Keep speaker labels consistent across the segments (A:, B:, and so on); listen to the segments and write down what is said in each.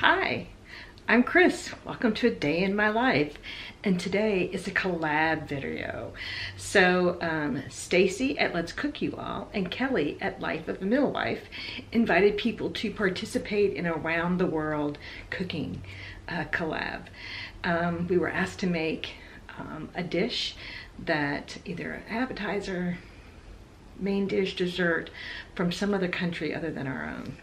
A: Hi, I'm Chris. Welcome to a day in my life. And today is a collab video. So Stacy at Let's Cook You All and Kelly at Life of a Midwife invited people to participate in a around the world cooking collab. We were asked to make a dish that either an appetizer, main dish, dessert from some other country other than our own.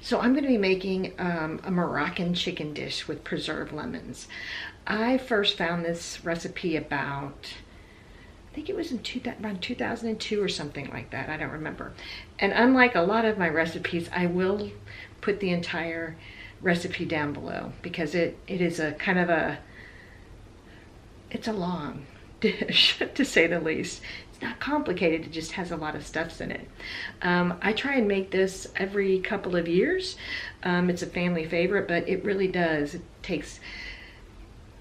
A: So I'm going to be making a Moroccan chicken dish with preserved lemons. I first found this recipe about, I think it was in around 2002 or something like that. I don't remember. And unlike a lot of my recipes, I will put the entire recipe down below because it is a kind of it's a long dish to say the least. It's not complicated, it just has a lot of stuffs in it. I try and make this every couple of years. It's a family favorite, but it really does. It takes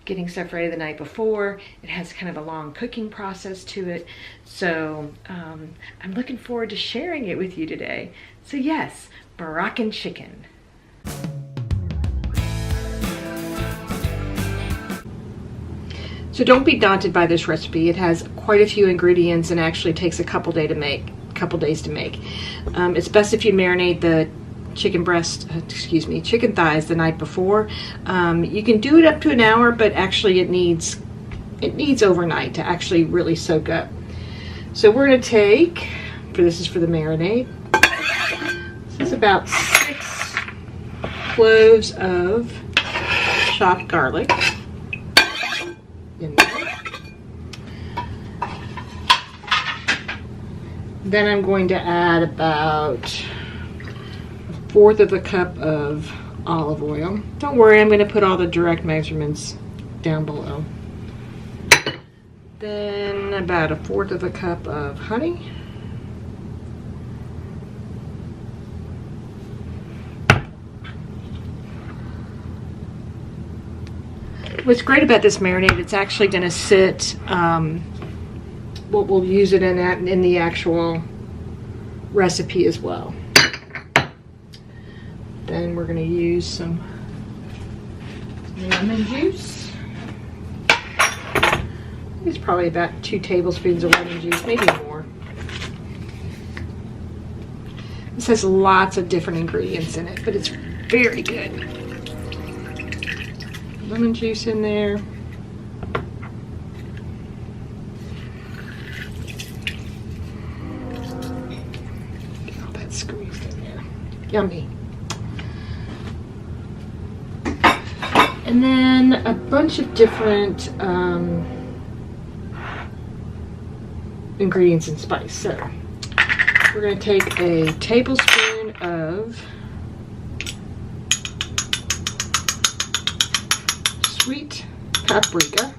A: getting stuff ready the night before. It has kind of a long cooking process to it. So I'm looking forward to sharing it with you today. So yes, Moroccan chicken. So don't be daunted by this recipe. It has quite a few ingredients and actually takes a couple days to make. It's best if you marinate the chicken thighs the night before. You can do it up to an hour, but actually it needs overnight to actually really soak up. So we're gonna take, this is for the marinade. This is about 6 cloves of chopped garlic. In there. Then I'm going to add about 1/4 of a cup of olive oil. Don't worry, I'm going to put all the direct measurements down below. Then about 1/4 of a cup of honey. What's great about this marinade, it's actually going to sit, we'll use it in the actual recipe as well. Then we're going to use some lemon juice. It's probably about 2 tablespoons of lemon juice, maybe more. This has lots of different ingredients in it, but it's very good. Lemon juice in there. Get all that squeezed in there. Yummy. And then a bunch of different ingredients and spice. So we're going to take a tablespoon of sweet paprika,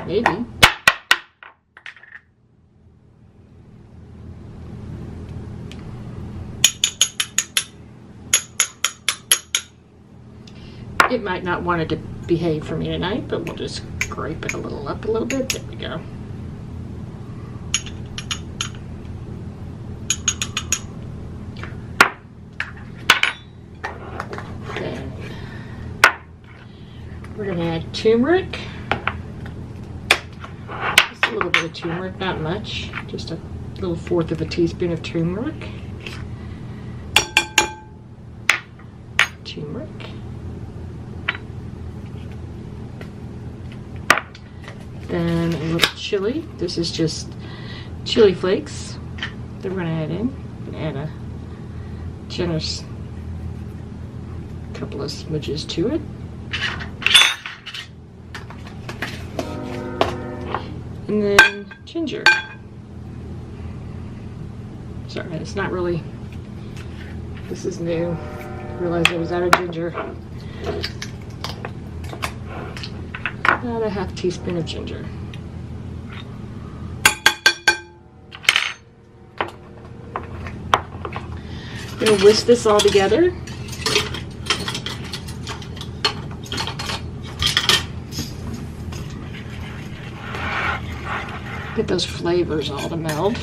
A: maybe. It might not want it to behave for me tonight, but we'll just scrape it up a little bit. There we go. We're going to add turmeric, just a little bit of turmeric, not much, just a little 1/4 of a teaspoon of turmeric. Then a little chili. This is just chili flakes that we're going to add in. I'm going to add a generous couple of smidges to it. And then ginger. Sorry, it's not really, this is new. I realized I was out of ginger. About a 1/2 teaspoon of ginger. I'm going to whisk this all together. Get those flavors all to meld.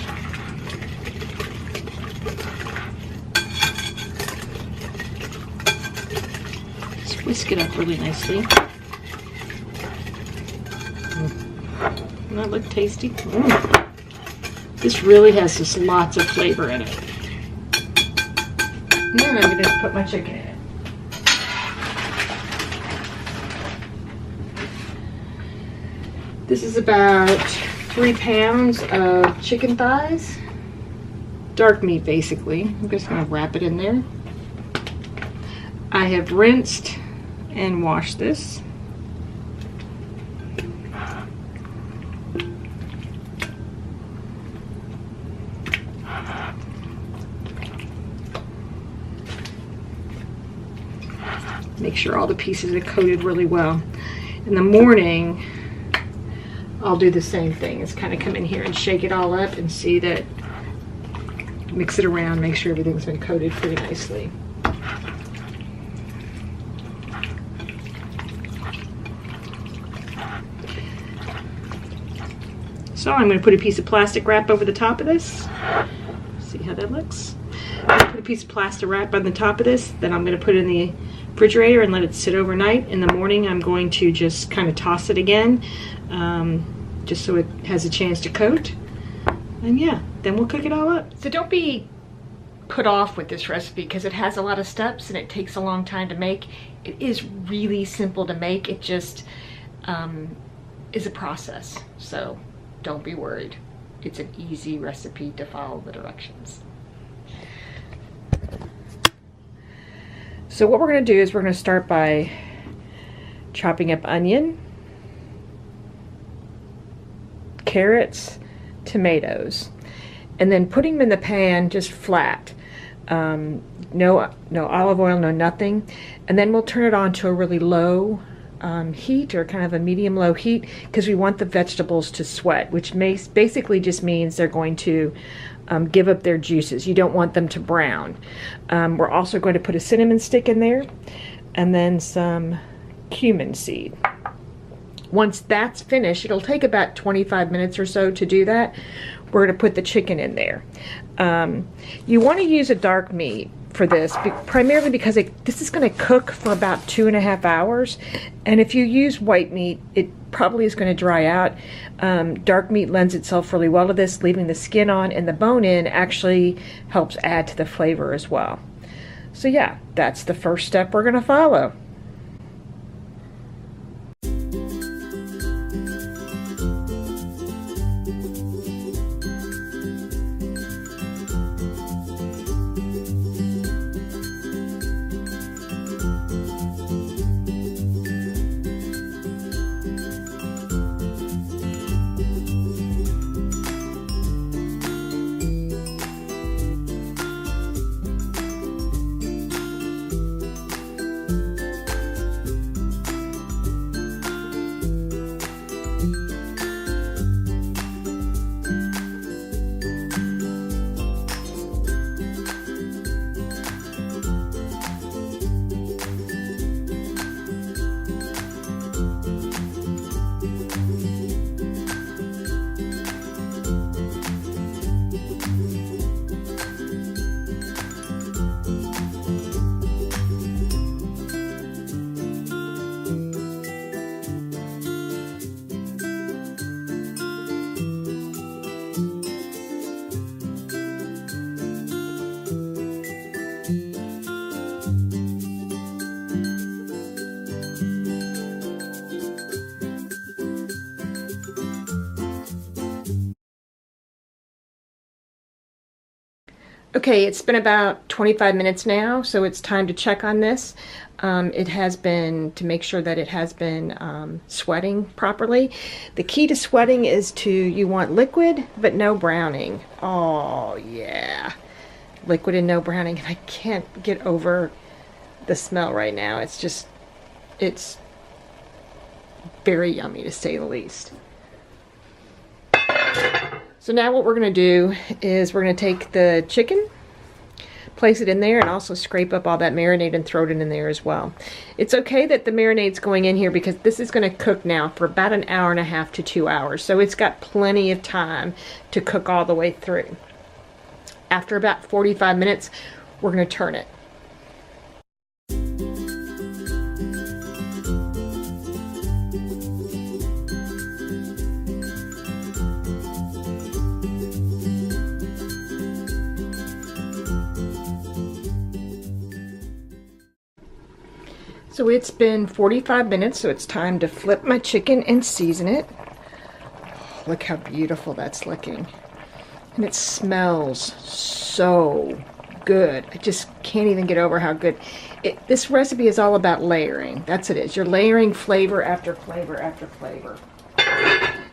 A: Whisk it up really nicely. Doesn't that look tasty? This really has just lots of flavor in it. And then I'm going to put my chicken in it. This is about 3 pounds of chicken thighs. Dark meat, basically. I'm just going to wrap it in there. I have rinsed and washed this. Make sure all the pieces are coated really well. In the morning, I'll do the same thing. It's kind of come in here and shake it all up and see that, mix it around, make sure everything's been coated pretty nicely. So I'm going to put a piece of plastic wrap over the top of this. See how that looks? I'm going to put a piece of plastic wrap on the top of this, then I'm going to put it in the refrigerator and let it sit overnight. In the morning I'm going to just kind of toss it again, just so it has a chance to coat. And yeah, then we'll cook it all up. So don't be put off with this recipe because it has a lot of steps and it takes a long time to make. It is really simple to make. It just is a process. So don't be worried. It's an easy recipe to follow the directions. So what we're going to do is we're going to start by chopping up onion, carrots, tomatoes, and then putting them in the pan just flat. No olive oil, no nothing. And then we'll turn it on to a really low heat, or kind of a medium-low heat, because we want the vegetables to sweat, which basically just means they're going to give up their juices. You don't want them to brown. We're also going to put a cinnamon stick in there and then some cumin seed. Once that's finished, it'll take about 25 minutes or so to do that. We're going to put the chicken in there. You want to use a dark meat for this, primarily because this is going to cook for about 2.5 hours, and if you use white meat, it probably is going to dry out. Dark meat lends itself really well to this. Leaving the skin on and the bone in actually helps add to the flavor as well. So yeah, that's the first step we're going to follow. Okay, it's been about 25 minutes now, so it's time to check on this. It has been, to make sure that it has been sweating properly. The key to sweating is you want liquid, but no browning. Oh, yeah. Liquid and no browning. And I can't get over the smell right now. It's very yummy, to say the least. So now what we're going to do is we're going to take the chicken, place it in there, and also scrape up all that marinade and throw it in there as well. It's okay that the marinade's going in here because this is going to cook now for about 1.5 hours to 2 hours. So it's got plenty of time to cook all the way through. After about 45 minutes, we're going to turn it. So it's been 45 minutes, so it's time to flip my chicken and season it. Look how beautiful that's looking. And it smells so good. I just can't even get over how good. This recipe is all about layering. That's it is. You're layering flavor after flavor after flavor.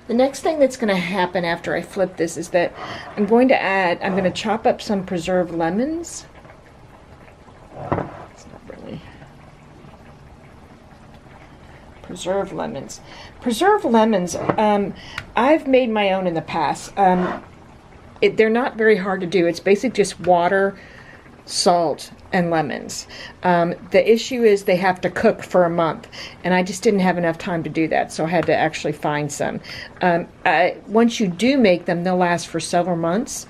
A: The next thing that's going to happen after I flip this is that I'm going to chop up some preserved lemons. It's not really. Preserved lemons. Preserved lemons, I've made my own in the past. They're not very hard to do. It's basically just water, salt, and lemons. The issue is they have to cook for a month, and I just didn't have enough time to do that, so I had to actually find some. Once you do make them, they'll last for several months.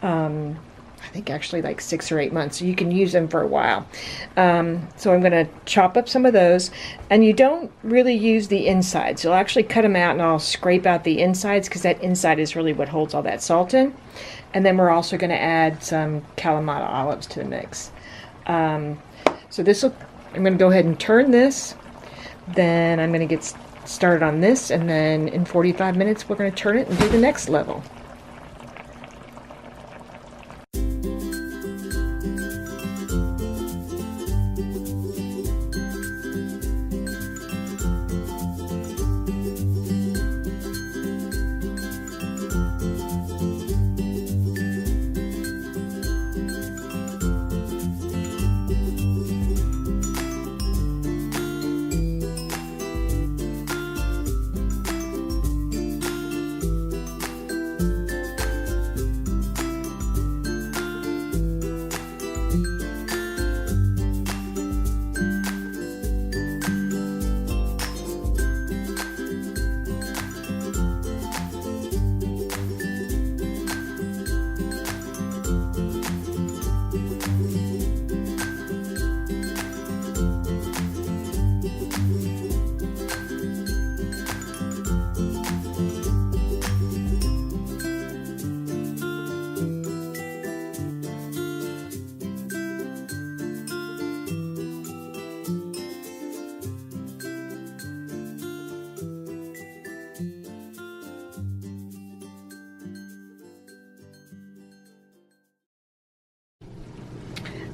A: I think actually like 6 or 8 months, so you can use them for a while. So I'm going to chop up some of those, and you don't really use the insides. You'll actually cut them out, and I'll scrape out the insides because that inside is really what holds all that salt in. And then we're also going to add some Kalamata olives to the mix. So I'm going to go ahead and turn this. Then I'm going to get started on this, and then in 45 minutes we're going to turn it and do the next level.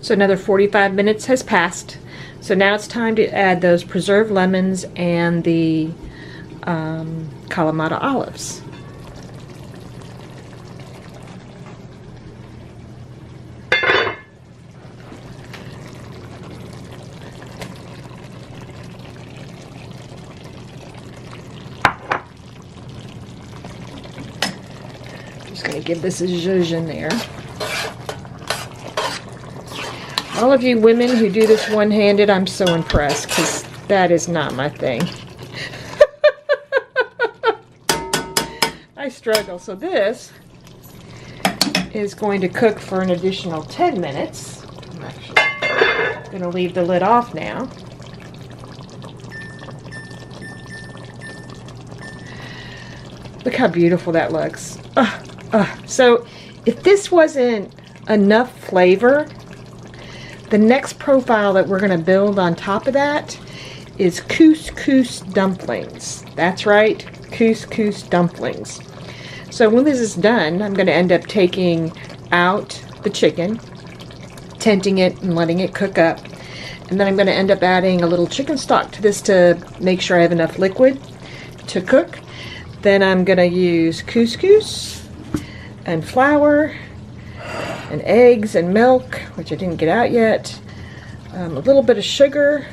A: So another 45 minutes has passed. So now it's time to add those preserved lemons and the Kalamata olives. Just going to give this a zhuzh in there. All of you women who do this one-handed, I'm so impressed, because that is not my thing. I struggle. So this is going to cook for an additional 10 minutes. I'm actually going to leave the lid off now. Look how beautiful that looks. So if this wasn't enough flavor, the next profile that we're going to build on top of that is couscous dumplings. That's right, couscous dumplings. So when this is done, I'm going to end up taking out the chicken, tenting it and letting it cook up. And then I'm going to end up adding a little chicken stock to this to make sure I have enough liquid to cook. Then I'm going to use couscous and flour and eggs and milk, which I didn't get out yet, a little bit of sugar,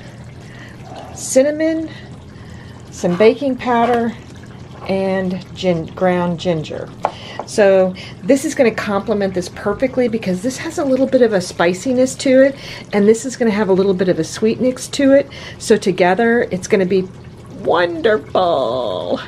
A: cinnamon, some baking powder, and ground ginger. So this is going to complement this perfectly because this has a little bit of a spiciness to it, and this is going to have a little bit of a sweetness to it. So together it's going to be wonderful.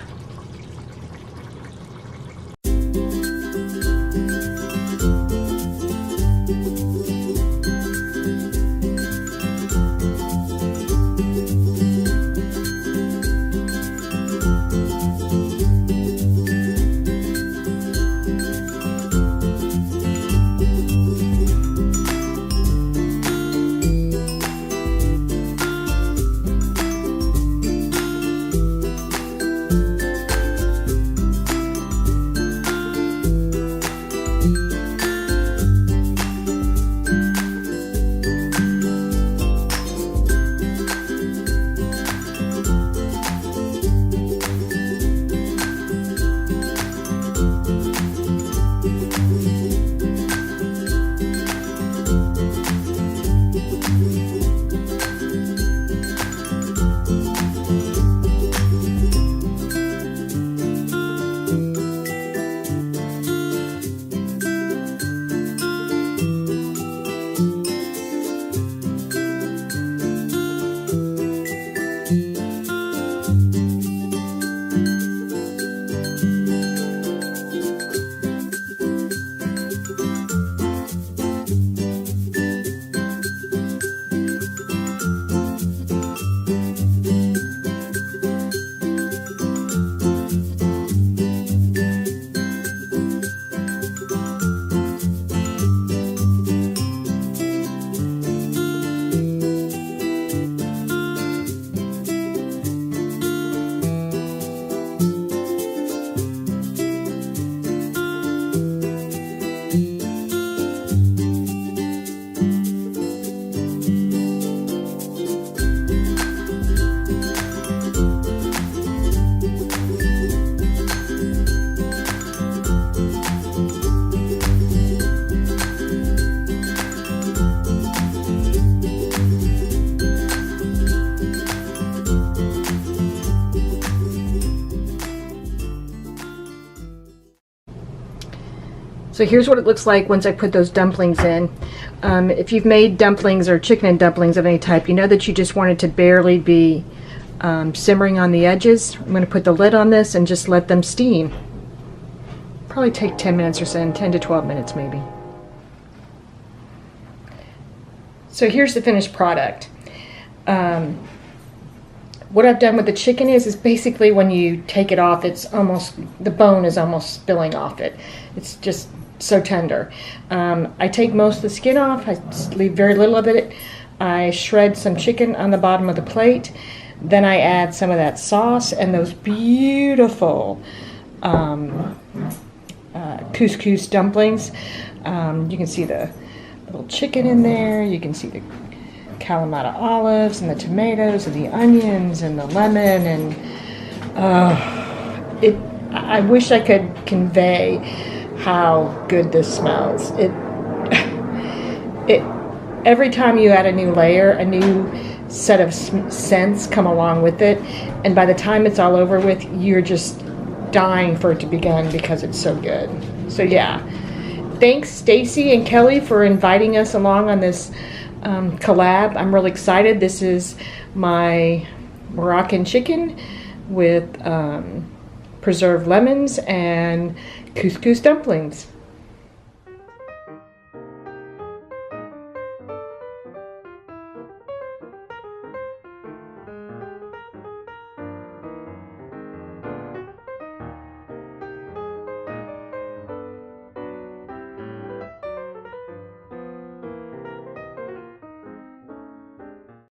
A: So here's what it looks like once I put those dumplings in. If you've made dumplings or chicken and dumplings of any type, you know that you just want it to barely be simmering on the edges. I'm going to put the lid on this and just let them steam. Probably take 10 minutes or so, 10 to 12 minutes maybe. So here's the finished product. What I've done with the chicken is basically when you take it off, it's almost, the bone is almost spilling off it. It's just so tender. I take most of the skin off. I just leave very little of it. I shred some chicken on the bottom of the plate. Then I add some of that sauce and those beautiful couscous dumplings. You can see the little chicken in there. You can see the Kalamata olives and the tomatoes and the onions and the lemon, and I wish I could convey how good this smells. Every time you add a new layer, a new set of scents come along with it, and by the time it's all over with, you're just dying for it to begin because it's so good. So yeah, thanks Stacy and Kelly for inviting us along on this collab. I'm really excited. This is my Moroccan chicken with preserved lemons and couscous dumplings.